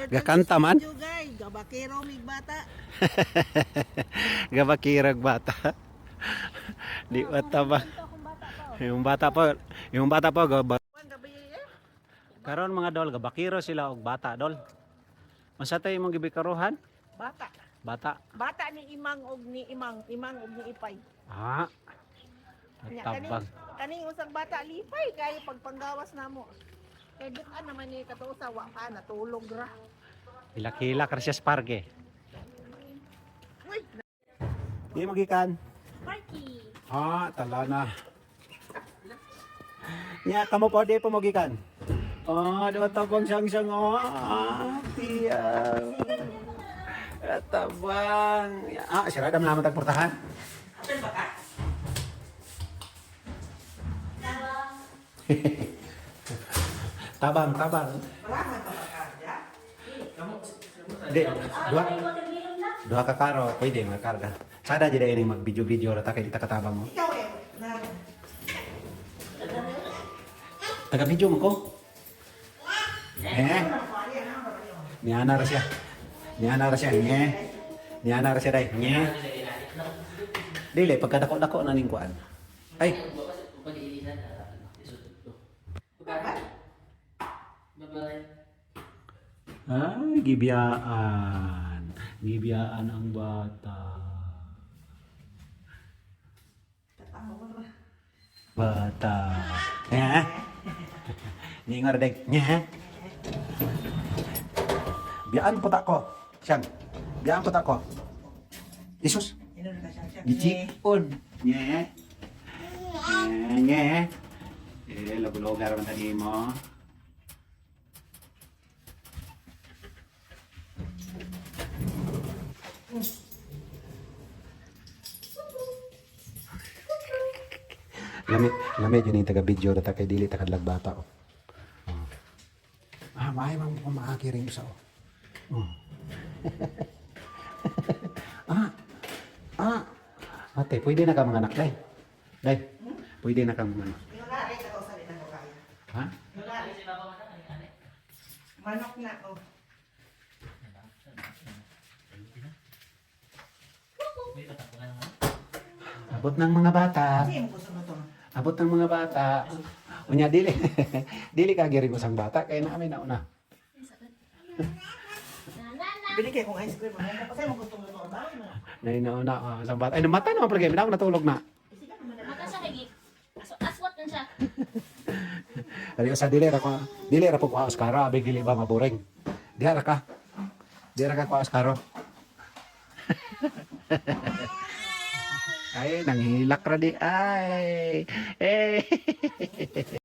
Gakanta man. Gabakero mig bata. Gabakirag bata. Di bata ba? Yung bata pa karon mga dol gabakiro sila og bata dol. Unsa tay imong gibikaruhan? Bata. Bata. Bata ni imang og ni imang og ni ipay. Tabang. Kaning usang bata lipay kay pagpanggawas namo. Kay bukan naman ni katusa wa pa natulog ra. Hilak-hilak ra siya sa parke. Di magikan. Marky. Tala na. Nya kamo po di po magikan. Diba tabang siyang tiyaw. Tabang. Sirada mo naman tagportahan. Apen ba ka? Tabang. Salamat pa ka, ya? Di, dua ka karo, pwede magkarga. Sada jeda ini mag-video-video rata kay kita katabang mo. Ikaw Taga-video mo ko? Niana ra siya. Niana ra day. Dili pagkadako-dako na ning kuan. Ay. Gibiyaan. Gibiyaan ang bata. Bata. Ningar dek. Biyaan po ko. Siyang. Biyaan po ko. Isus. Gicipon. Lagu-logar man tadi mo. Lamit yun yung taga-video na kay dili takadlag bata. Maay mang kumaagi rin sa Ate, pwede na ka mga anak, day. Day, pwede na ka mga anak. Ha? Manok na, oh. Abot ng mga bata. Abot ng mga bata. Unya dili. Dili ka giri ko sang bata kay namin na una. Bili kay kong ice cream. Kasi mo gusto mo to. Nay na una sang bata. Ay mata naman pala kay minaw natulog na. Mata siya kay aswat na siya. Dili sa dili ra po ko Oscar, abi dili ba maburing. Diha ra ka. Diha ra ka ko Oscar. Ay, nanghilak ra di ay.